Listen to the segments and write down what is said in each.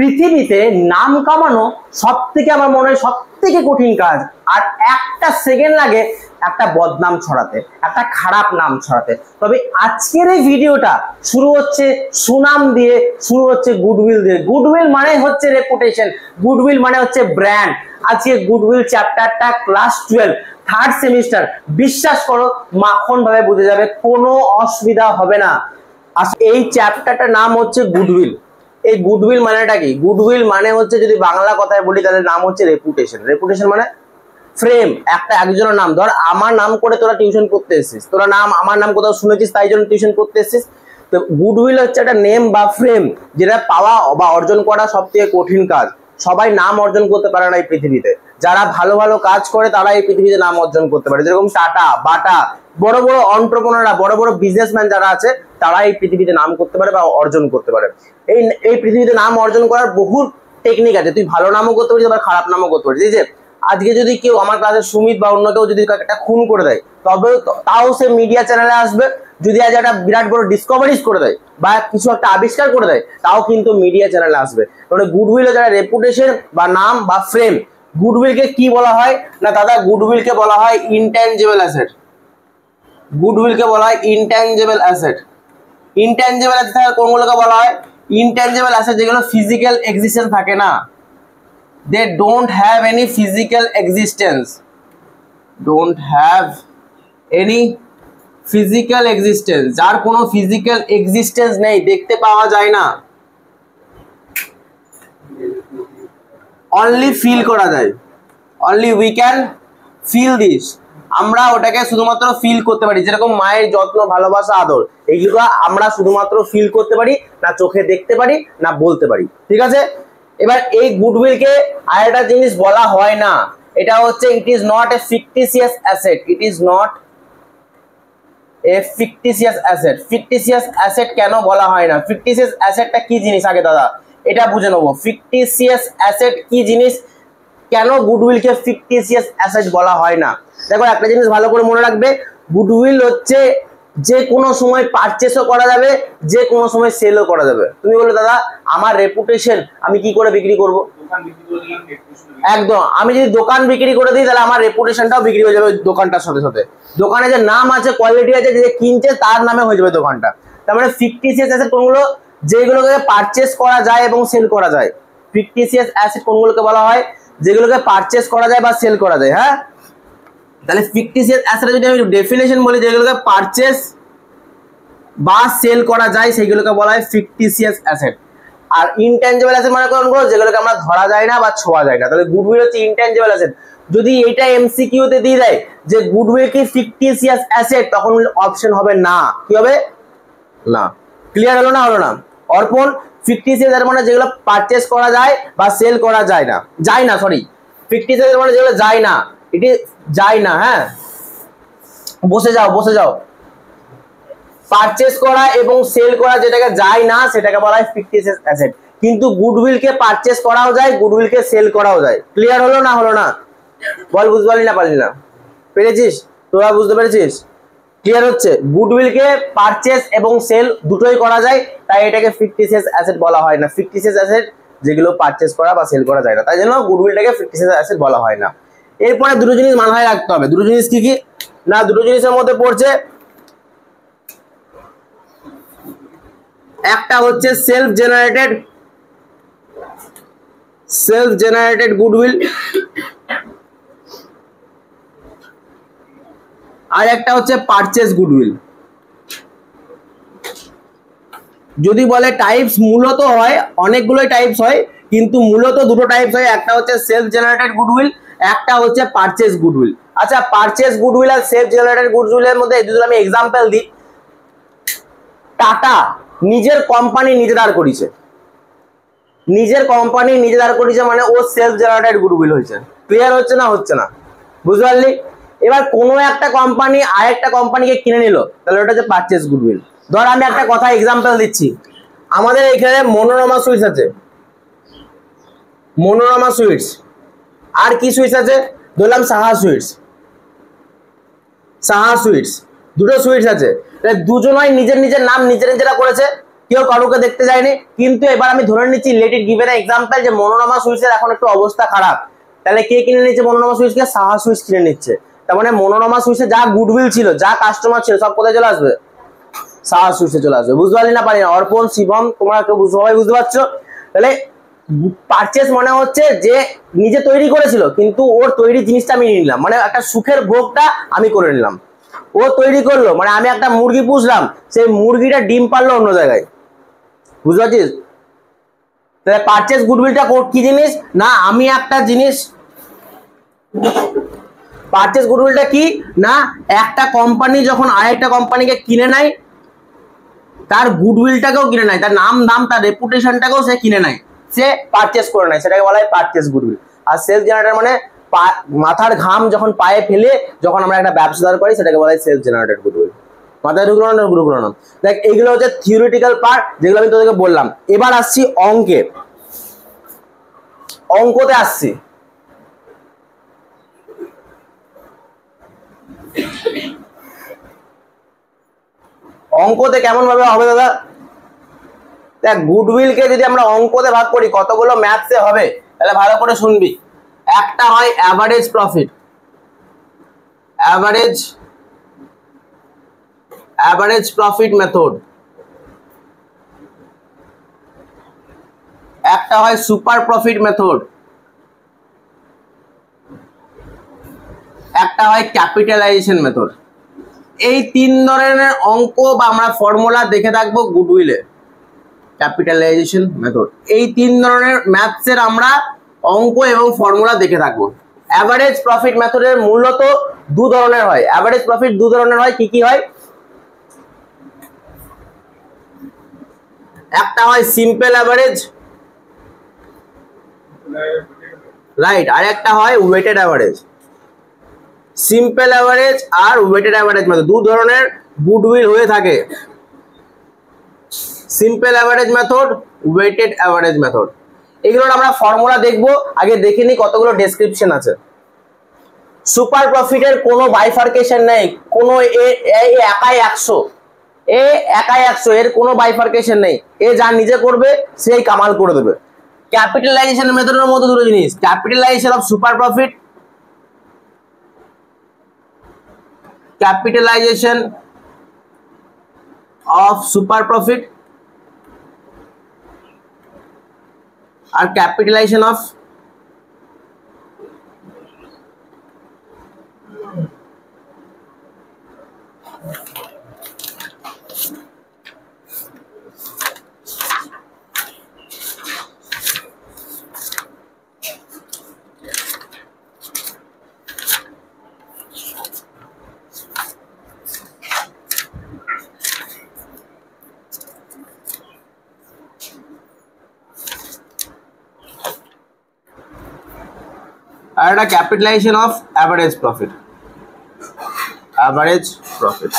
পৃথিবীতে নাম কামানো সবথেকে আমার মনে হয় সবথেকে কঠিন কাজ। আর একটা সেকেন্ড লাগে একটা বদনাম ছড়াতে, একটা খারাপ নাম ছড়াতে। তবে আজকের এই ভিডিওটা শুরু হচ্ছে সুনাম দিয়ে, শুরু হচ্ছে গুডউইল দিয়ে। গুডউইল মানে হচ্ছে রেপুটেশন, গুডউইল মানে হচ্ছে ব্র্যান্ড। আজকে গুডউইল চ্যাপ্টারটা ক্লাস 12 থার্ড সেমিস্টার, বিশ্বাস করো মাখন ভাবে বুঝে যাবে, কোনো অসুবিধা হবে না। এই চ্যাপ্টারটার নাম হচ্ছে গুডউইল। এই গুডউইল মানেটা কি? গুডউইল মানে হচ্ছে, যদি বাংলা কথায় বলি তাহলে নাম হচ্ছে রেপুটেশন। রেপুটেশন মানে ফ্রেম, একজনের নাম। ধর আমার নাম করে তোরা টিউশন করতে এসেছিস, তোরা নাম আমার নাম কোথাও শুনেছিস তাই জন্য টিউশন করতে এসেছিস। তো গুডউইল হচ্ছে একটা নেম বা ফ্রেম, যেটা পাওয়া বা অর্জন করা সব থেকে কঠিন কাজ। সবাই নাম অর্জন করতে পারে না এই পৃথিবীতে। যারা ভালো ভালো কাজ করে তারা এই পৃথিবীতে নাম অর্জন করতে পারে। যেরকম টাটা, বাটা, বড় বড় এন্টারপ্রেনাররা, বড় বড় বিজনেসম্যান যারা আছে তারা এই পৃথিবীতে নাম করতে পারে বা অর্জন করতে পারে। এই পৃথিবীতে নাম অর্জন করার বহু টেকনিক আছে। তুই ভালো নামও করতে পারিস আবার খারাপ নামও করতে পারিস। এই যে আজকে যদি কেউ আমার ক্লাসে সুমিত বা অন্য কেউ যদি একটা খুন করে দেয়, তবে তাও সে মিডিয়া চ্যানেলে আসবে। যদি আজ একটা বিরাট বড় ডিসকভারিজ করে দেয় বা কিছু একটা আবিষ্কার করে দেয়, তাও কিন্তু মিডিয়া চ্যানেলে আসবে। মানে গুডউইল যারা রেপুটেশন বা নাম বা ফ্রেম। গুডউইলকে কি বলা হয় না দাদা? গুডউইলকে বলা হয় ইনট্যাঞ্জিবল অ্যাসেট। গুডউইলকে বলা হয় ইনট্যাঞ্জিবল অ্যাসেট। ইনট্যাঞ্জিবল অ্যাসেট কোনগুলোকে বলা হয়? ইনট্যাঞ্জিবল অ্যাসেট যেগুলো ফিজিক্যাল এক্সিস্টেন্স থাকে না। They don't have any physical existence. Don't have any physical existence. যার কোনো physical existence নেই, দেখতে পাওয়া যায় না, only feel করা যায়। Only we can feel this. আমরা ওটাকে শুধুমাত্র ফিল করতে পারি। যেরকম মায়ের যত্ন, ভালোবাসা, আদর, এইগুলো আমরা শুধুমাত্র ফিল করতে পারি, না চোখে দেখতে পারি, না বলতে পারি। ঠিক আছে? এবার এই গুডউইলকে আরেকটা জিনিস বলা হয় না, এটা হচ্ছে it is not a fictitious asset. It is not a fictitious asset. Fictitious asset কেন বলা হয় না? ফিকটিসিয়াস অ্যাসেটটা কি জিনিস আগে দাদা এটা বুঝে নেবো। ফিকটিসিয়াস অ্যাসেট কি জিনিস, কেন গুডউইলকে ফিকটিসিয়াস অ্যাসেট বলা হয় না? দেখো একটা জিনিস ভালো করে মনে রাখবে, গুডউইল হচ্ছে যে কোনো সময় পারচেসও করা যাবে, যে কোনো সময় সেলও করা যাবে। তুমি বলো দাদা আমার রেপুটেশন আমি কি করে বিক্রি করব? একদম, আমি যদি দোকান বিক্রি করে দিই তাহলে আমার রেপুটেশনটাও বিক্রি হয়ে যাবে দোকানটার সাথে সাথে। দোকানে যে নাম আছে, কোয়ালিটি আছে, যে কিনছে তার নামে হয়ে যাবে দোকানটা। তার মানে ফিকটিসিয়াস অ্যাসেট কোনগুলো? যেগুলোকে পারচেস করা যায় এবং সেল করা যায়। ফিকটিসিয়াস অ্যাসেট কোনগুলোকে বলা হয়? যেগুলোকে পারচেস করা যায় বা সেল করা যায়। হ্যাঁ, তাহলে ফিকটিসিয়াস অ্যাসেট যদি আমি ডেফিনেশন বলি, যেগুলোকে পারচেস বা সেল করা যায় সেগুলোকে বলা হয় ফিকটিসিয়াস অ্যাসেট। আর ইনট্যাঞ্জিবল অ্যাসেট মানে কোনগুলো? যেগুলোকে আমরা ধরা যায় না বা ছোঁয়া যায় না। তাহলে গুডউইল হচ্ছে ইনট্যাঞ্জিবল অ্যাসেট। যদি এটা এমসিকিউ তে দিয়ে দেয় যে গুডউইল কি ফিকটিসিয়াস অ্যাসেট, তখন অপশন হবে না। কি হবে? না। ক্লিয়ার হলো না? হলো না? অর্পণ, ফিকটিসিয়াস এর মানে যেগুলো পারচেস করা যায় বা সেল করা যায় না, সরি, ফিকটিসিয়াস এর মানে যেগুলো যায় না, এটি যায় না। হ্যাঁ, বসে যাও। পারচেস করা এবং সেল করা যেটাকে যায় না সেটাকে বলা হয় ফিকটিসিয়াস অ্যাসেট। কিন্তু গুডউইলকে পারচেস করাও যায়, গুডউইলকে সেল করাও যায়। ক্লিয়ার হলো না? হলো না? বল, বুঝতে পারলি না পারলি না? পেরেছিস? তোরা বুঝতে পেরেছিস? ক্লিয়ার হচ্ছে? গুডউইলকে পারচেস এবং সেল দুটোই করা যায়, তাই এটাকে ফিকটিসিয়াস অ্যাসেট বলা হয় না। ফিকটিসিয়াস অ্যাসেট যেগুলো পারচেস করা বা সেল করা যায় না, তাই জন্য গুডউইলটাকে ফিকটিসিয়াস অ্যাসেট বলা হয় না। এরপরে দুটো জিনিস মাথায় রাখতে হবে। দুটো জিনিস কি কি না? দুটো জিনিসের মধ্যে পড়ছে, একটা হচ্ছে সেলফ জেনারেটেড গুডউইল, আর একটা হচ্ছে পারচেস গুডউইল। যদি বলে টাইপস, মূলত হয় অনেকগুলোই টাইপস হয়, কিন্তু মূলত দুটো টাইপস হয়। একটা হচ্ছে সেলফ জেনারেটেড গুডউইল, একটা হচ্ছে পারচেস গুডউইল। আচ্ছা, পারচেস গুডউইল আর সেলফ জেনারেটেড গুডউইলের মধ্যে যদি আমি এক্সাম্পল দিই, টাটা নিজের কোম্পানি নিজে দাঁড় করিয়েছে। নিজের কোম্পানি নিজে দাঁড় করিয়েছে মানে ও সেলফ জেনারেটেড গুডউইল হয়েছে। ক্লিয়ার হচ্ছে না? হচ্ছে না? বুঝতে পারলি? এবার কোনো একটা কোম্পানি আরেকটা কোম্পানিকে কিনে নিল, তাহলে ওটা হচ্ছে পারচেস গুডউইল। ধর আমি একটা কথা এক্সাম্পল দিচ্ছি, আমাদের এখানে মনোরমা সুইটস আছে, মনোরমা সুইটস, আর কি সুইটস আছে? ধরলাম সাহা সুইটস, দুটো সুইটস আছে। দুজনই নিজের নিজের নাম নিজেরা করেছে। কেউ কারোকে দেখতে যায়নি। কিন্তু এবার আমি ধরে নিচ্ছি, লেট ইট গিভেন এক্সাম্পল, যে মনোরমা সুইটসের এখন একটু অবস্থা খারাপ, তাহলে কে কিনে নিচ্ছে মনোরমা সুইটসকে? সাহা সুইটস কিনে নিচ্ছে। তার মানে মনোরমা সুইটসে যা গুডউইল ছিল, যা কাস্টমার ছিল, সব কোথায় চলে আসবে? সাহা সুইটসে চলে আসবে। বুঝতে পারলি না পারি না? অর্পণ, শিবম, তোমরা কেউ সবাই বুঝতে পারছো? তাহলে পারচেস মনে হচ্ছে যে নিজে তৈরি করেছিল, কিন্তু ওর তৈরি জিনিসটা আমি নিলাম, মানে একটা সুখের ভোগটা আমি করে নিলাম। ও তৈরি করলো, মানে আমি একটা মুরগি পুষলাম, সেই মুরগিটা ডিম পারলো অন্য জায়গায়। বুঝতে পারছিস? তাহলে পারচেস গুডউইলটা কি জিনিস? না আমি একটা জিনিস, পারচেস গুডউইলটা কি না, একটা কোম্পানি যখন আরেকটা কোম্পানিকে কিনে নেয়, তার গুডউইলটাকেও কিনে নেয়, তার নাম দাম তার রেপুটেশনটাকেও সে কিনে নেয়, সে পারচেস করে নেয়, সেটাকে বলা হয় পারচেস গুডউইল। আর সেলস জেনারেটর মানে মাথার ঘাম যখন পায়ে ফেলে যখন আমরা একটা ব্যবসা দাঁড় করি, সেটাকে বলা হয় সেলস জেনারেটেড গুডউইল। মাথায় ঢুকলো না? ঢুকলো না? দেখ, এগুলো হচ্ছে থিওরিটিক্যাল পার্ট, যেগুলো আমি তোদেরকে বললাম। এবার আসছি অঙ্কে, অঙ্কতে আসছি। অঙ্কতে কেমন ভাবে হবে দাদা? দেখ, গুডউইলকে যদি আমরা অঙ্কতে ভাগ করি, কতগুলো ম্যাথসে হবে, তাহলে ভালো করে শুনবি। একটা হয় average profit, average profit method. একটা হয় সুপার প্রফিট মেথড, একটা হয় ক্যাপিটালাইজেশন মেথড। এই তিন ধরনের অঙ্ক বা আমরা ফর্মুলা দেখে থাকবো গুডউইলে, ক্যাপিটালাইজেশন মেথড। এই তিন ধরনের ম্যাথসের আমরা অঙ্ক এবং ফর্মুলা দেখে থাকবো। অ্যাভারেজ প্রফিট মেথডের মূলত দু ধরনের হয়। অ্যাভারেজ প্রফিট দু ধরনের হয়, কি কি হয়? একটা হয় সিম্পল অ্যাভারেজ, রাইট, আর একটা হয় ওয়েটেড অ্যাভারেজ। সিম্পল অ্যাভারেজ আর ওয়েটেড অ্যাভারেজ মেথড, দু ধরনের গুডউইল হয়ে থাকে। Simple average method, weighted average method, এগুলোর আমরা ফর্মুলা দেখবো। আগে দেখে নি কতগুলো ডেসক্রিপশন আছে। সুপার প্রফিটের কোনো বাইফার্কেশন নেই, কোনো একাই 100, এ একাই 100, এর কোনো বাইফার্কেশন নেই। এ যা নিজে করবে সেই কামাল করে দেবে। ক্যাপিটালাইজেশন মেথডের মতো দুটো জিনিস, capitalisation of super profit, capitalisation of super profit, আর ক্যাপিটালাইজেশন অফ আর একটা capitalisation of average profit, average profit.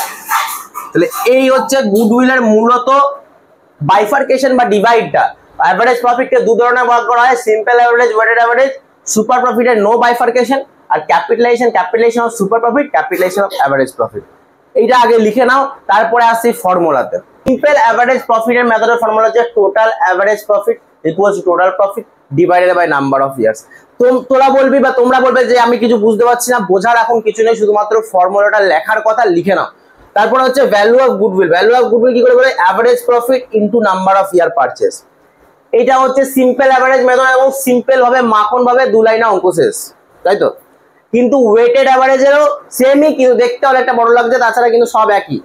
তাহলে এই হচ্ছে গুডউইলের মূলত বাইফার্কেশন বা ডিভাইডটা। অ্যাভারেজ প্রফিটকে দু ধরনের ভাগ করা হয়, simple average, weighted average. Super প্রফিটের নো বাইফার্কেশন, আর capitalisation of super profit, capitalisation of average profit. এইটা আগে লিখে নাও, তারপরে আসছি ফর্মুলাতে। সিম্পল অ্যাভারেজ প্রফিটের মেথডের ফর্মুলা হচ্ছে total average profit equals to total profit divided by number of years. তোরা বলবি বা তোমরা বলবে যে আমি কিছু বুঝতে পারছি না, বোঝার এখন কিছু নেই, শুধুমাত্র ফর্মুলাটা লেখার কথা লিখে নাও। তারপরে হচ্ছে value of goodwill. Value of goodwill কি করে বলে? Average profit into number of year purchase. এটা হচ্ছে সিম্পল অ্যাভারেজ মেথড, এবং সিম্পল ভাবে মাখন ভাবে দু লাইনে অঙ্ক শেষ, তাই তো? কিন্তু ওয়েটেড অ্যাভারেজেরও সেমই, কিন্তু দেখতে অনেকটা বড় লাগছে, তাছাড়া কিন্তু সব একই।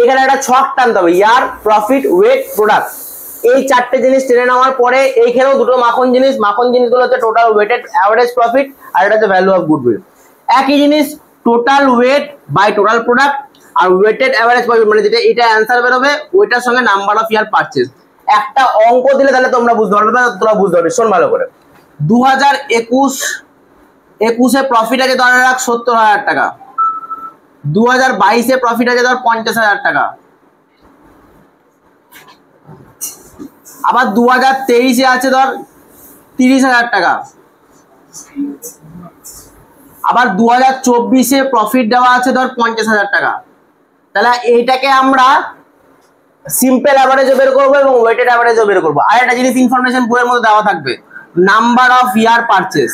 এখানে একটা ছক টানতে হবে, ইয়ার, প্রফিট, ওয়েট, প্রোডাক্ট। এই চারটে জিনিস টেনে নেওয়ার পরে এইখানেও দুটো মাখন জিনিস, মাখন জিনিসগুলো হচ্ছে টোটাল ওয়েটেড অ্যাভারেজ প্রফিট, আর এটা হচ্ছে ভ্যালু অফ গুডউইল। একই জিনিস, total weight by total product, আর ওয়েটেড অ্যাভারেজ প্রফিট মানে যেটা এটা অ্যান্সার বেরোবে ওইটার সঙ্গে নাম্বার অফ ইয়ার পারচেজ। একটা অঙ্ক দিলে তাহলে তোমরা বুঝতে পারবে, তোমরা বুঝতে পারবে। শোন ভালো করে, 2021-এ প্রফিট আছে ধরে রাখ 70,000 টাকা, 2022-এ প্রফিট আছে ধর 50,000 টাকা, আবার 2023-এ আছে ধর 30,000 টাকা, আবার 2024-এ প্রফিট দেওয়া আছে ধর 50,000 টাকা। তাহলে এইটাকে আমরা সিম্পল অ্যাভারেজও বের করবো এবং ওয়েটেড অ্যাভারেজও বের করবো। আর একটা জিনিস ইনফরমেশন বইয়ের মধ্যে দেওয়া থাকবে, number of year purchase,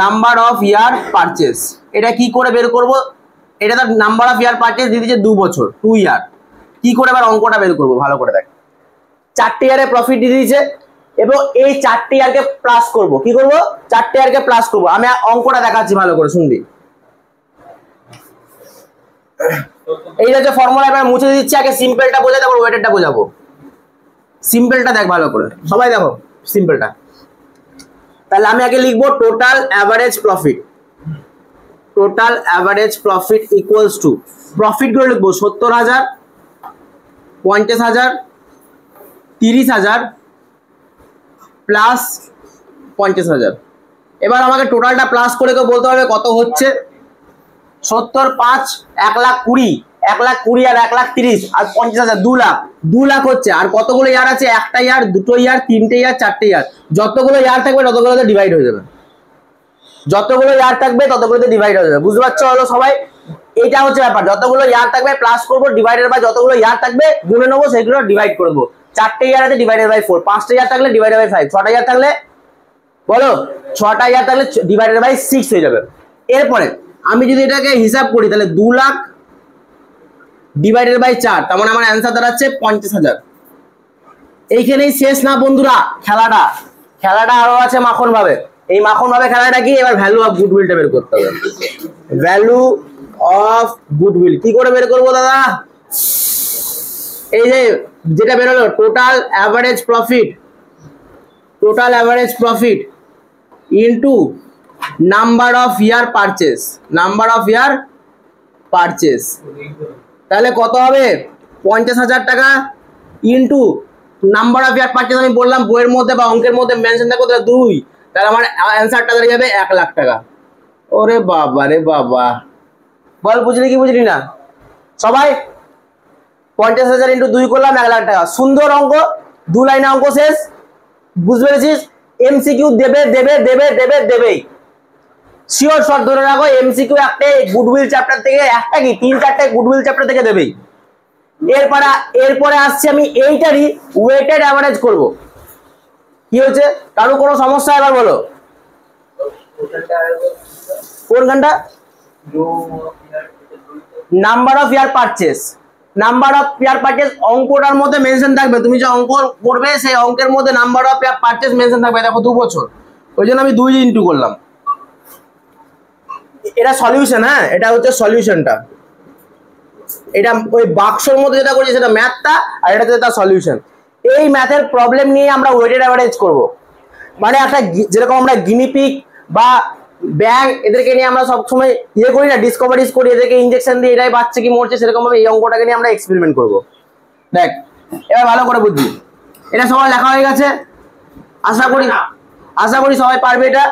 number of year purchase এটা কি করে বের করব? এটা তার নাম্বার অফ ইয়ার পারচেস দিয়ে দিচ্ছে 2 বছর, 2 ইয়ার। কি করে এবার অঙ্কটা বের করবো ভালো করে দেখ। 4টে ইয়ারে প্রফিট দিয়ে দিয়েছে এবং এই 4টে ইয়ারকে প্লাস করব। কি করব? 4টে ইয়ারকে প্লাস করব। আমি অঙ্কটা দেখাচ্ছি ভালো করে শুনবি। এই যে ফর্মুলা এবার মুছে দিচ্ছি, আগে সিম্পলটা বোঝাই তারপর ওয়েটেডটা বোঝাবো। সিম্পলটা দেখ ভালো করে, সবাই দেখো সিম্পলটা। তাহলে আমি আগে লিখবো total average profit, total average profit equals two, profit গুলো লিখবো 70,000, 50,000, 30,000 প্লাস 50,000। এবার আমাকে টোটালটা প্লাস করে বলতে হবে কত হচ্ছে। 70, 5, 1,20,000, 1,20,000 আর 1,30,000 আর 50,000, 2 লাখ। 2 লাখ হচ্ছে। আর কতগুলো ইয়ার আছে? একটা ইয়ার, দুটো ইয়ার, 3টে ইয়ার, 4টে ইয়ার। যতগুলো ইয়ার থাকবে ততগুলোতে ডিভাইড হয়ে যাবে, যতগুলো ইয়ার থাকবে ততগুলোতে ডিভাইড হয়ে যাবে। বুঝতে পারছো হলো সবাই? এটা হচ্ছে ব্যাপার। যতগুলো ইয়ার থাকবে প্লাস করবো, ডিভাইডেড বাই যতগুলো ইয়ার থাকবে গুণে নেবো, সেগুলো ডিভাইড করে দেবো। 4টে ইয়ার আছে ডিভাইডেড বাই 4, 5টে ইয়ার থাকলে ডিভাইডেড বাই 5, 6টা ইয়ার থাকলে বলো 6টা ইয়ার থাকলে ডিভাইডেড বাই 6 হয়ে যাবে। এরপরে আমি যদি এটাকে হিসাব করি তাহলে 2 লাখ ডিভাইডেড বাই 4, তার মানে আমার অ্যান্সার দাঁড়াচ্ছে 50,000। এইখানেই শেষ না বন্ধুরা খেলাটা, খেলাটা আরো আছে মাখন ভাবে। এই মাখন ভাবে খেলাটা কি? এবার ভ্যালু অফ গুডউইলটা বের করতে হবে। ভ্যালু অফ গুডউইল কি করে বের করবো দাদা? এই যে যেটা বের হলো total average profit, total average profit into number of year purchase, number of year purchase. তাহলে কত হবে? 50,000 টাকা into number of year purchase. আমি বললাম বইয়ের মধ্যে বা অঙ্কের মধ্যে মেনশন থাকবে তাহলে 2, তাহলে আমার অ্যান্সারটা দাঁড়িয়ে যাবে 1 লাখ টাকা। ওরে বাবা রে বাবা, বল বুঝলি কি বুঝলি না সবাই? 50,000 ইনটু 2 করলাম 1 লাখ টাকা। সুন্দর অঙ্ক, 2 লাইনে অঙ্ক শেষ। বুঝতে পেরেছিস? এমসিকিউ দেবে দেবে দেবে দেবে দেবেই, শিওর শর্ট ধরে রাখো। এমসিকিউ একটা গুডউইল চ্যাপ্টার থেকে, একটা কি 3-4টে গুডউইল চ্যাপ্টার থেকে দেবেই। এরপরে আসছে আমি এইটারই ওয়েটেড অ্যাভারেজ করব। কি হচ্ছে? কারো কোনো সমস্যা এবার বলো? কোনখানটা? Number of year purchase, number of year purchase অঙ্কটার মধ্যে মেনশন থাকবে। তুমি যে অঙ্ক করবে সেই অঙ্কের মধ্যে number of year purchase mention থাকবে। দেখো 2 বছর, ওই জন্য আমি 2 ইনটু করলাম। এটা সলিউশন, হ্যাঁ এটা হচ্ছে সলিউশনটা। এটা ওই বাক্সের মধ্যে যেটা করছি সেটা ম্যাথটা, আর এটা হচ্ছে তার সলিউশন। এই ম্যাথের প্রবলেম নিয়ে আমরা ওয়েটেড অ্যাভারেজ করব। মানে একটা যেরকম আমরা গিনিপিগ বা ব্যাং এদেরকে নিয়ে আমরা সবসময় ইয়ে করি না, ডিসকভারিজ করি, এদেরকে ইনজেকশন দিয়ে এটাই বাচ্চা কি মরছে, সেরকম ভাবে এই অঙ্কটাকে নিয়ে আমরা এক্সপেরিমেন্ট করব। দেখ এবার ভালো করে বুঝবি। এটা সবাই লেখা হয়ে গেছে আশা করি সবাই পারবে এটা।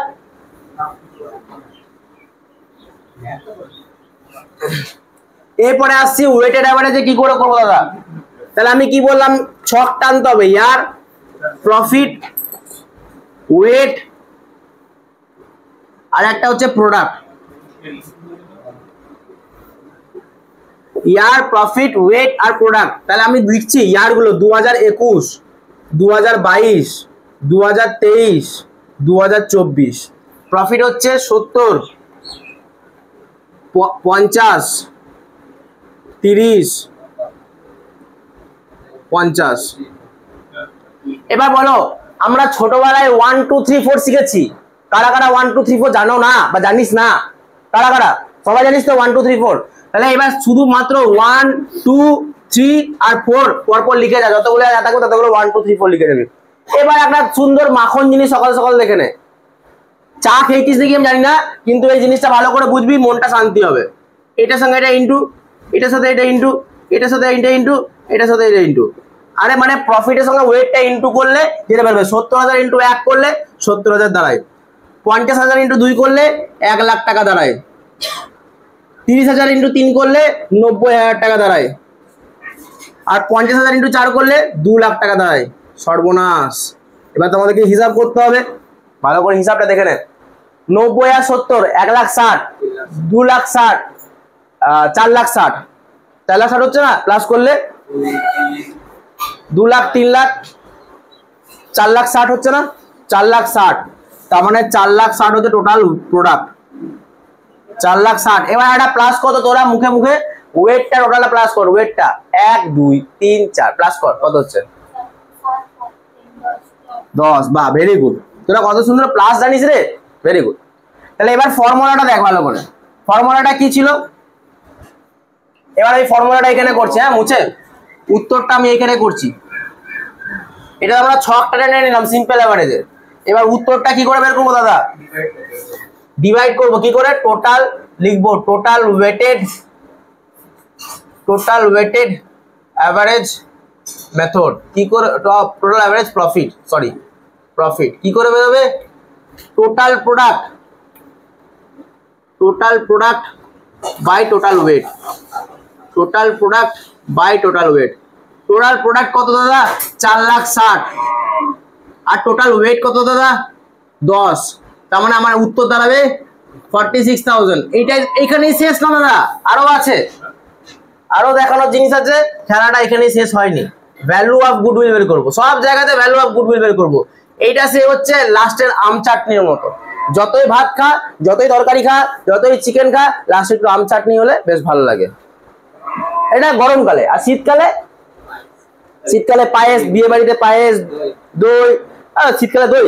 এরপরে আসছি ওয়েটেড অ্যাভারেজে কি করে করবো দাদা। তাহলে আমি কি বললাম? ছক টানতে হবে, ইয়ার প্রফিট, ওয়েট, আর একটা হচ্ছে প্রোডাক্ট। ইয়ার প্রফিট, ওয়েট আর প্রোডাক্ট। তাহলে আমি লিখছি ইয়ার গুলো 2021, 2022, 2023, 2024। প্রফিট হচ্ছে 70, 50, 30, 50। এবার বলো আমরা ছোটবেলায় 1 2 3 4 শিখেছি। কারা কারা 1 2 3 4 জানো না বা জানিস না? কারা কারা? সবাই জানিস তো 1 2 3 4। তাহলে এবার শুধুমাত্র 1 2 3 আর 4 পরপর লিখে যা, যতগুলো যা থাকবে ততগুলো 1 2 3 4 লিখে যাবি। এবার একটা সুন্দর মাখন জিনিস সকাল সকাল দেখে নে। চা খেয়েছিস দেখি আমি জানি না, কিন্তু এই জিনিসটা ভালো করে বুঝবি, মনটা শান্তি হবে। এটার সঙ্গে এটা ইন্টু, এটার সাথে এটা ইন্টু, এটার সাথে এটা ইন্টু, এটার সাথে এটা ইন্টু। আরে মানে প্রফিটের সঙ্গে ওয়েটটা ইন্টু করলে যেটা বেরোবে 70,000 ইন্টু 1 করলে 70,000 দাঁড়ায়। 50,000 ইন্টু 2 করলে 1 লাখ টাকা দাঁড়ায়। 30,000 ইন্টু 3 করলে 90,000 টাকা দাঁড়ায়। আর 50,000 ইন্টু 4 করলে 2 লাখ টাকা দাঁড়ায়। সর্বনাশ। এবার তোমাদেরকে হিসাব করতে হবে, ভালো করে হিসাবটা দেখে নেন। 90 আর 70 1 লাখ 60, 2 লাখ 60, 4 লাখ 60, 4 লাখ 60 হচ্ছে না? প্লাস করলে 2 লাখ 3 লাখ 4 লাখ 60 হচ্ছে না, 4 লাখ 60, তার মানে 4 লাখ 60 হচ্ছে টোটাল প্রোডাক্ট, 4 লাখ 60। এবার একটা প্লাস কত তোরা মুখে মুখে ওয়েটটা টোটালটা প্লাস কর, ওয়েটটা 1 2 3 4 প্লাস কর, কত হচ্ছে 10। বাহ, ভেরি গুড, তোরা কত সুন্দর প্লাস জানিস রে, ভেরি গুড। তাহলে এবার ফর্মুলাটা দেখ ভালো করে, ফর্মুলাটা কি ছিল, এবার এই ফর্মুলাটা এখানে করছি, হ্যাঁ মুছে উত্তরটা আমি এখানে করছি, এটা আমরা ছকটা টেনে নিলাম সিম্পল অ্যাভারেজের। এবার উত্তরটা কি করে বের করবো দাদা, ডিভাইড করব কি করে, টোটাল লিখবো, টোটাল ওয়েটেড অ্যাভারেজ মেথড, কি করে total average profit, sorry profit কি করে বেরোবে, total product by total weight, total product by total weight. Total product কত দাদা 4 লাখ 60, আর টোটাল ওয়েট কত দাদা 10, তার মানে আমার উত্তর দাঁড়াবে 46,000। এইটা এখানেই শেষ না দাদা, আরো আছে, আরো দেখানোর জিনিস আছে, খেলাটা এখানেই শেষ হয়নি। ভ্যালু অফ গুডউইল বের করবো, সব জায়গাতে ভ্যালু অফ গুডউইল বের করবো। এইটা সে হচ্ছে লাস্টের আম চাটনির মতো, যতই ভাত খা, যতই তরকারি খা, যতই চিকেন খা, লাস্টে একটু আম চাটনি হলে বেশ ভালো লাগে। এটা গরমকালে, আর শীতকালে পায়েস, বিয়ে বাড়িতে পায়েস, দই, শীতকালে দই,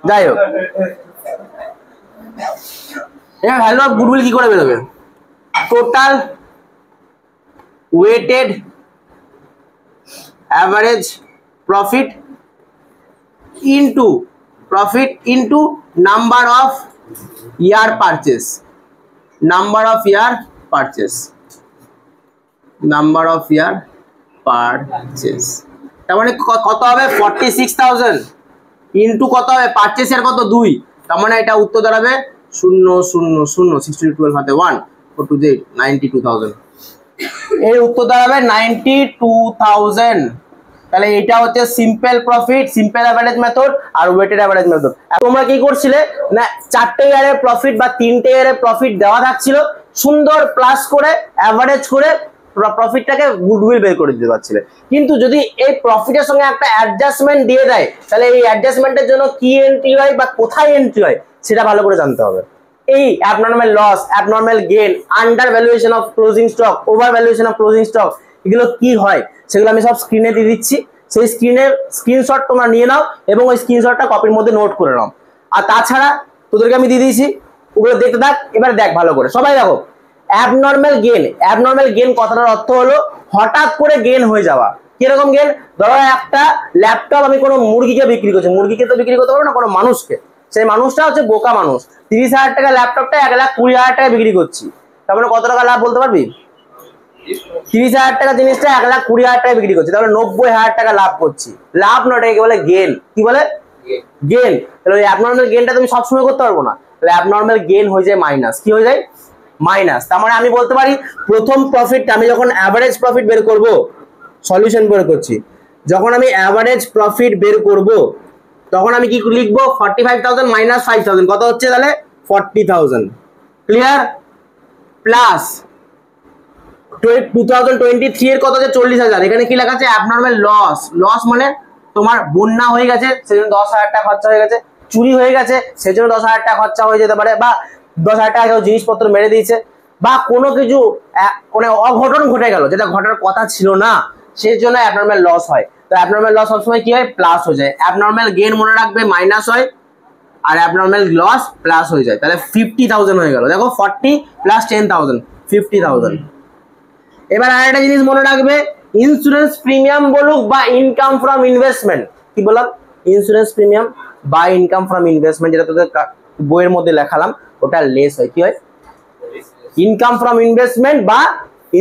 যাই হোক। এবার ভ্যালু অফ গুডউইল কি করে বেরোবে, total weighted average profit into number of year purchase, number of year purchase, তার মানে কত হবে 46,000 ইনটু কত হবে পারচেসের কত 2, তার মানে এটা উত্তর দাঁড়াবে 0 0 0 62 12 হাতে 1 4 2 8 92,000, এর উত্তর দাঁড়াবে 92,000। তাহলে এটা হচ্ছে simple profit, simple average method আর ওয়েটেড অ্যাভারেজ মেথড। তোমরা কি করছিলে না, 4টে ইয়ারের প্রফিট বা 3টে ইয়ারের প্রফিট দেওয়া থাকছিল, সুন্দর প্লাস করে অ্যাভারেজ করে প্রফিটটাকে গুডউইল বের করে দিতে পারছিলে। কিন্তু যদি এই প্রফিটের সঙ্গে একটা অ্যাডজাস্টমেন্ট দিয়ে দেয়, তাহলে এই অ্যাডজাস্টমেন্টের জন্য কি এন্ট্রি হয় বা কোথায় এন্ট্রি হয় সেটা ভালো করে জানতে হবে। এই abnormal loss, abnormal gain, under valuation of closing stock, over valuation of closing stock, এগুলো কি হয় সেগুলো আমি সব স্ক্রিনে দিয়ে দিচ্ছি, সেই স্ক্রিনের স্ক্রিনশট তোমরা নিয়ে নাও এবং ওই স্ক্রিনশটটা কপির মধ্যে নোট করে নাও। আর তাছাড়া তোদেরকে আমি দিয়ে দিয়েছি, ওগুলো দেখতে থাক, এবার দেখ ভালো করে, সবাই দেখো। অ্যাবনর্মাল গেইন কথাটার অর্থ হলো হঠাৎ করে গেইন হয়ে যাওয়া। কিরকম গেইন, ধরো একটা ল্যাপটপ আমি কোনো মুরগিকে বিক্রি করছি, মুরগিকে তো বিক্রি করতে পারবো না, কোনো মানুষকে, সেই মানুষটা হচ্ছে বোকা মানুষ, 30,000 টাকা ল্যাপটপটা 1,20,000 টাকা বিক্রি করছি, তার মানে কত টাকা লাভ বলতে পারবি, 30,000 টাকা জিনিসটা 1,20,000 টাকা বিক্রি করছি, তাহলে 90,000 টাকা লাভ করছি। লাভ নয়, এটাকে বলে গেইন। কি বলে, গেইন। তাহলে অ্যাবনর্মাল গেইনটা তুমি সবসময় করতে পারবো না, তাহলে অ্যাবনর্মাল গেইন হয়ে যায় মাইনাস। কি হয়ে যায়, মাইনাস। তার মানে আমি বলতে পারি প্রথম প্রফিটটা আমি যখন অ্যাভারেজ প্রফিট বের করব, সলিউশন বের করছি, যখন আমি অ্যাভারেজ প্রফিট বের করব তখন আমি কি লিখবো, 45,000 মাইনাস 5,000 কত হচ্ছে, তাহলে 40,000। ক্লিয়ার, প্লাস 2023 এর কত হচ্ছে 40,000, এখানে কি লেখা আছে অ্যাবনর্মাল লস। লস মানে তোমার বন্যা হয়ে গেছে সেজন্য 10,000 টাকা খরচা হয়ে গেছে, চুরি হয়ে গেছে সেজন্য 10,000 টাকা খরচা হয়ে যেতে পারে, বা 10,000 টাকা কেউ জিনিসপত্র মেরে দিয়েছে, বা কোনো কিছু মানে অঘটন ঘটে গেল যেটা ঘটার কথা ছিল না, সেই জন্য অ্যাবনর্মাল লস হয়। তো অ্যাবনর্মাল লস সবসময় কি হয়, প্লাস হয়ে যায়। অ্যাবনর্মাল গেইন মনে রাখবে মাইনাস হয়, আর অ্যাবনর্মাল লস প্লাস হয়ে যায়। তাহলে 50,000 হয়ে গেল, দেখো 40 প্লাস 10,000 50,000। এবার আরেকটা জিনিস মনে রাখবে, ইন্স্যুরেন্স প্রিমিয়াম বলুক বা ইনকাম ফ্রম ইনভেস্টমেন্ট, কি বললাম, ইন্স্যুরেন্স প্রিমিয়াম বা ইনকাম ফ্রম ইনভেস্টমেন্ট, যেটা তোদের বইয়ের মধ্যে লেখালাম, ওটা লেস হয়। কি হয়, ইনকাম ফ্রম ইনভেস্টমেন্ট বা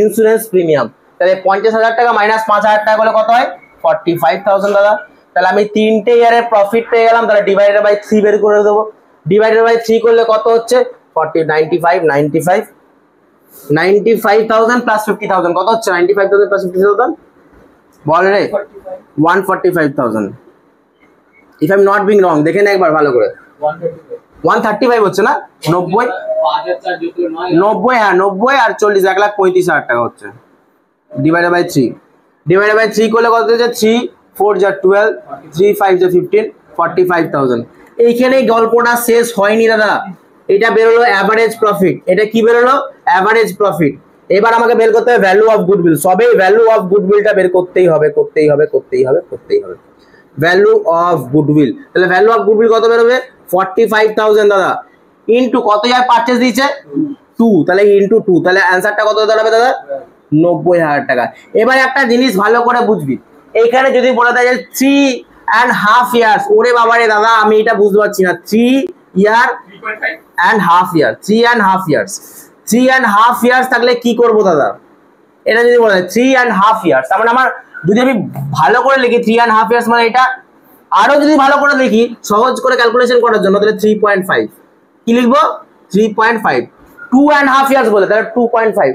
ইন্স্যুরেন্স প্রিমিয়াম। তাহলে 50,000 টাকা মাইনাস 5,000 টাকা করলে কত হয়, 45,000 দাদা। তাহলে আমি 3টে ইয়ারের প্রফিট পেয়ে গেলাম, তাহলে ডিভাইডেড বাই 3 বের করে দেবো। ডিভাইডেড বাই 3 করলে কত হচ্ছে 95,000 প্লাস 50,000 কত হচ্ছে, 95,000 প্লাস 50,000 বল রে, 145,000। If I am not being wrong, দেখে নে একবার ভালো করে, 135 হচ্ছে না, 90 হ্যাঁ 90 আর 40 1,35,000 টাকা হচ্ছে। ডিভাইডেড বাই 3, ডিভাইডেড বাই 3 করলে কত হচ্ছে? 3 4 যা 12, 3 5 যা 15, 45,000। এইখানে গল্পটা শেষ হয়নি দাদা, এটা বেরোলো অ্যাভারেজ প্রফিট। এটা কি বেরোলো? Average profit. এবার আমাকে বের করতে হবে ভ্যালু অফ গুডউইল। সবে ভ্যালু অফ গুডউইলটা বের করতেই হবে। ভ্যালু অফ গুডউইল, তাহলে ভ্যালু অফ গুডউইল কত বেরোবে? 45,000 দাদা, ইনটু কত ইয়ার পারচেজ দিয়েছে? 2, তাহলে ইনটু 2, তাহলে অ্যানসারটা কত দাঁড়াবে দাদা? 90,000 টাকা। এবার একটা জিনিস ভালো করে বুঝবি, এইখানে যদি বলে দেয় যে 3.5 ইয়ার্স, ওরে বাবারে দাদা আমি এটা বুঝতে পারছি না। 3.5 ইয়ার, 3.5 ইয়ার্স, 3.5 ইয়ার্স থাকলে কি করবো দাদা? এটা যদি বলে 3.5 ইয়ার্স, তার মানে আমার যদি আমি ভালো করে লিখি 3.5 ইয়ার্স মানে এটা, আরো যদি ভালো করে দেখি সহজ করে ক্যালকুলেশন করার জন্য, তাহলে 3.5 কি লিখবো? 3.5। 2.5 ইয়ার্স বলে তাহলে 2.5,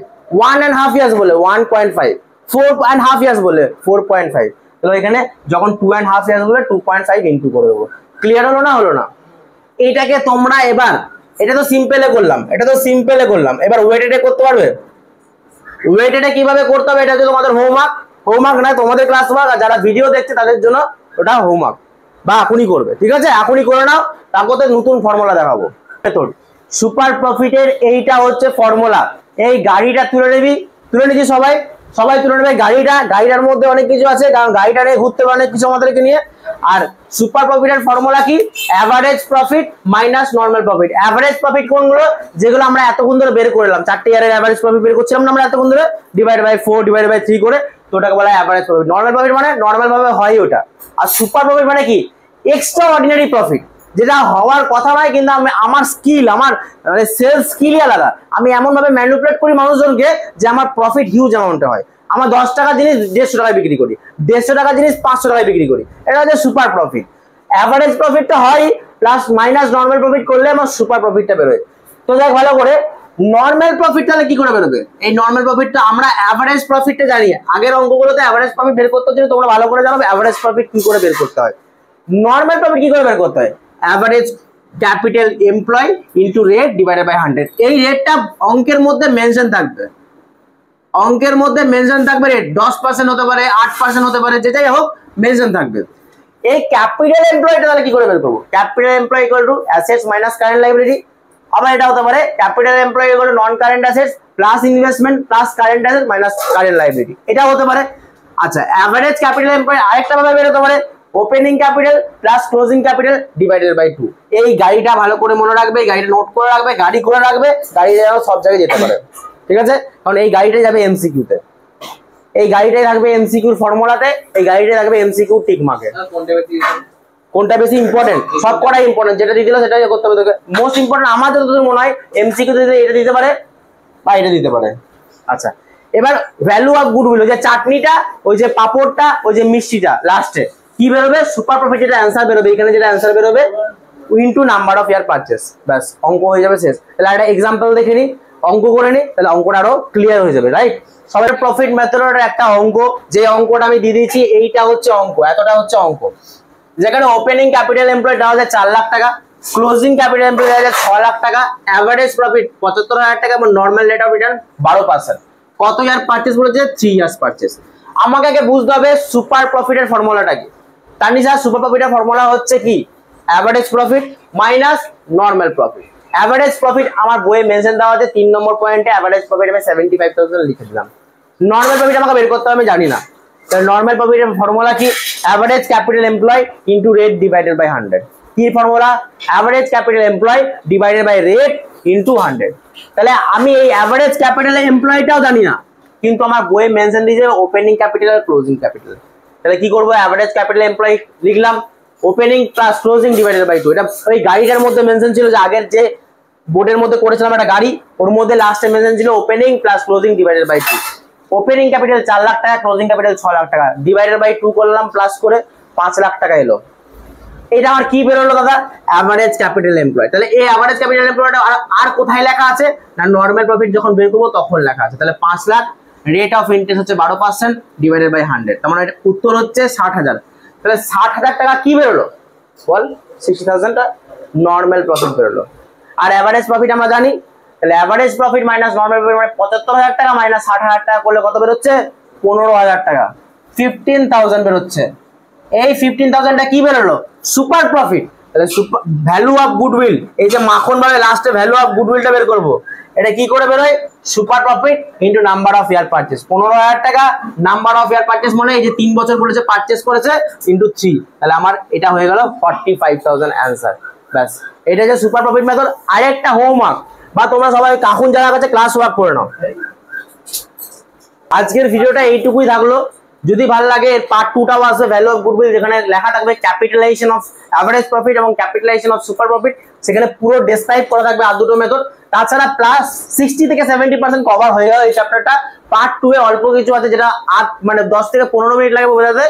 1.5 ইয়ার্স বলে 1.5, 4.5 ইয়ার্স বলে 4.5। তাহলে এখানে যখন 2.5 ইয়ার্স বলে 2.5 ইনটু করে দেবো। ক্লিয়ার হলো না? হলো না? এটাকে তোমরা এবার, এটা তো সিম্পলে করলাম, এবার ওয়েটেডে করতে পারবে? ওয়েটেডে কিভাবে করতে হবে এটা হচ্ছে তোমাদের হোমওয়ার্ক না তোমাদের ক্লাস ওয়ার্ক, আর যারা ভিডিও দেখছে তাদের জন্য ওটা হোমওয়ার্ক, বা এখনই করবে, ঠিক আছে? এখনই করে নাও, তারপর নতুন ফর্মুলা দেখাবো। সুপার প্রফিটের এইটা হচ্ছে ফর্মুলা। এই গাড়িটা তুলে নিচ্ছি সবাই তুলে নেবে গাড়িটার মধ্যে অনেক কিছু আছে, কারণ গাড়িটা নিয়ে ঘুরতে হবে অনেক কিছু আমাদেরকে নিয়ে। আর সুপার প্রফিটের ফর্মুলা কি? Average profit minus normal profit. Average profit কোনগুলো? যেগুলো আমরা এতক্ষণ ধরে বের করলাম, 4টে ইয়ারের অ্যাভারেজ প্রফিট বের করছিলাম না আমরা এতক্ষণ ধরে, ডিভাইড বাই 4, ডিভাইড বাই 3 করে, তো ওটাকে বলা হয় অ্যাভারেজ প্রফিট। নরমাল প্রফিট মানে নরমাল ভাবে হয় ওটা। আর সুপার প্রফিট মানে কি? এক্সট্রা অর্ডিনারি প্রফিট, যেটা হওয়ার কথা নয়, কিন্তু আমার স্কিল, আমার মানে সেলস স্কিলই আলাদা। আমি এমন ভাবে ম্যানিপুলেট করি মানুষজনকে যে আমার প্রফিট হিউজ অ্যামাউন্টে হয়। আমার 10 টাকার জিনিস 150 টাকায় বিক্রি করি, 150 টাকার জিনিস 500 টাকায় বিক্রি করি, এটা হচ্ছে সুপার প্রফিট। অ্যাভারেজ প্রফিটটা হয় প্লাস মাইনাস নরমাল প্রফিট করলে আমার সুপার প্রফিটটা বেরোয়। তো দেখ ভালো করে, নরমাল প্রফিট তাহলে কি করে বেরোবে? এই নরমাল প্রফিটটা আমরা অ্যাভারেজ প্রফিটটা জানি, আগের অঙ্কগুলোতে অ্যাভারেজ প্রফিট বের করতে হচ্ছে, তোমরা ভালো করে জানো অ্যাভারেজ প্রফিট কি করে বের করতে হয়। নরমাল প্রফিট কি করে বের করতে হয়? Average capital employ into rate divided by 100। এই রেটটা অঙ্কের মধ্যে মেনশন থাকবে, রেট 10% হতে পারে, 8% হতে পারে, যেটাই হোক মেনশন থাকবে। এই ক্যাপিটাল এমপ্লয়টা তাহলে কি করে বের করবো? Capital employ equal to assets minus current liability. আবার এটা হতে পারে capital employ equal to non current assets plus investment plus current asset minus current liability, এটা হতে পারে। আচ্ছা, অ্যাভারেজ ক্যাপিটাল এমপ্লয় আরেকটা ভাবে বের হতে পারে, opening capital plus closing capital divided by 2। এই গাড়িটা ভালো করে মনে রাখবে, গাড়িটা নোট করে রাখবে, গাড়ি করে রাখবে, গাড়ি যেন সব জায়গায় যেতে পারে, ঠিক আছে? কারণ এই গাড়িটাই যাবে এমসিকিউতে, এই গাড়িটাই থাকবে এমসিকিউর ফর্মুলাতে, এই গাড়িটাই থাকবে এমসিকিউ টিক মার্কে। কোনটা বেশি ইম্পর্টেন্ট? সব কটাই ইম্পর্টেন্ট, যেটা দিয়ে দিল সেটাই করতে হবে তোকে। মোস্ট ইম্পর্টেন্ট আমার যতদূর মনে হয় এমসিকিউ দিতে এটা দিতে পারে বা এটা দিতে পারে। আচ্ছা, এবার ভ্যালু অফ গুডউইল, ওই যে চাটনিটা, ওই যে পাপড়টা, ওই যে মিষ্টিটা, লাস্টে কি বেরোবে? সুপার প্রফিট যেটা অ্যান্সার বেরোবে, এখানে যেটা অ্যান্সার বেরোবে into number of year purchase, ব্যাস অঙ্ক হয়ে যাবে শেষ। তাহলে একটা এক্সাম্পল দেখে নি, অঙ্ক করে নি, তাহলে অঙ্কটা আরো ক্লিয়ার হয়ে যাবে, রাইট? সবার প্রফিট মেথডের একটা অঙ্ক, যে অঙ্কটা আমি দিয়ে দিয়েছি, এইটা হচ্ছে অঙ্ক, এতটা হচ্ছে অঙ্ক। যেখানে ওপেনিং ক্যাপিটাল এমপ্লয় দেওয়া যায় 4 লাখ টাকা, ক্লোজিং ক্যাপিটাল এমপ্লয় দেওয়া যায় 6 লাখ টাকা, অ্যাভারেজ প্রফিট 75,000 টাকা এবং নর্মাল রেট অফ রিটার্ন 12%। কত ইয়ার পারচেস বলেছে? 3 ইয়ার্স পারচেস। আমাকে আগে বুঝতে হবে সুপার প্রফিটের ফর্মুলাটা কি। তার নিচে সুপার প্রফিটের ফর্মুলা হচ্ছে কি? Average profit minus normal profit. Average profit আমার বইয়ে মেনশন দেওয়া আছে 3 নম্বর পয়েন্টে, অ্যাভারেজ প্রফিট আমি 75,000 লিখে দিলাম। নর্মাল প্রফিট আমাকে বের করতে হবে, আমি জানি না। তাহলে নর্মাল প্রফিটের ফর্মুলা কি? Average capital employ into rate divided by 100। কি formula? Average capital employ divided by rate into 100। তাহলে আমি এই অ্যাভারেজ ক্যাপিটাল এমপ্লয়টাও জানি না, কিন্তু আমার বইয়ে মেনশন দিয়েছে ওপেনিং ক্যাপিটাল আর ক্লোজিং ক্যাপিটাল। তাহলে কি করবো? অ্যাভারেজ ক্যাপিটাল এমপ্লয় লিখলাম, opening plus closing divided by 2। এটা ওই গাড়িটার মধ্যে মেনশন ছিল, যে আগের যে বোর্ডের মধ্যে করেছিলাম একটা গাড়ি, ওর মধ্যে লাস্টে মেনশন ছিল opening plus closing divided by 2। Opening capital 4 lakh টাকা, ক্লোজিং ক্যাপিটাল 6 লাখ টাকা, ডিভাইডেড বাই 2 করলাম, প্লাস করে 5 লাখ টাকা এলো। এটা আমার কি বেরোলো দাদা? Average capital employ. তাহলে এই অ্যাভারেজ ক্যাপিটাল এমপ্লয়টা আর কোথায় লেখা আছে না? নরমাল প্রফিট যখন বের করবো তখন লেখা আছে। তাহলে 5 লাখ, রেট অফ ইন্টারেস্ট হচ্ছে 12% ডিভাইডেড বাই 100, তার মানে উত্তর হচ্ছে 60,000। তাহলে 60,000 টাকা কি বেরোলো বল? 60,000 টা নরমাল প্রফিট বেরোলো। আর অ্যাভারেজ প্রফিট আমরা জানি, তাহলে average profit minus normal profit মানে 75,000 টাকা মাইনাস 60,000 টাকা করলে কত বেরোচ্ছে? 15,000 টাকা, 15,000 বেরোচ্ছে। এই 15,000টা কি বেরোলো? Super profit. তাহলে ভ্যালু অফ গুডউইল, এই যে মাখন ভাবে লাস্টে ভ্যালু অফ গুডউইলটা বের করবো, এটা কি করে বেরোয়? Super profit into number of year purchase. 15,000 টাকা, নাম্বার অফ ইয়ার পারচেস মানে এই যে 3 বছর বলেছে পারচেস করেছে, ইন্টু 3, তাহলে আমার এটা হয়ে গেল 45,000 অ্যান্সার। ব্যাস, এটা যে সুপার প্রফিট মেথড। আরেকটা হোমওয়ার্ক, বা তোমরা সবাই কাকুন যারা কাছে ক্লাস ওয়ার্ক করে নাও। আজকের ভিডিওটা এইটুকুই থাকলো। যদি ভালো লাগে এর পার্ট 2টাও আসবে, ভ্যালু অফ গুডউইল, যেখানে লেখা থাকবে ক্যাপিটালাইজেশন অফ অ্যাভারেজ প্রফিট এবং ক্যাপিটালাইজেশন অফ সুপার প্রফিট, সেখানে পুরো ডেসক্রাইব করা থাকবে আর দুটো মেথড। তাছাড়া প্লাস 60 থেকে 70% কভার হয়ে গেল এই চ্যাপ্টারটা। পার্ট 2 এ অল্প কিছু আছে যেটা মানে 10 থেকে 15 মিনিট লাগবে বোঝাতে।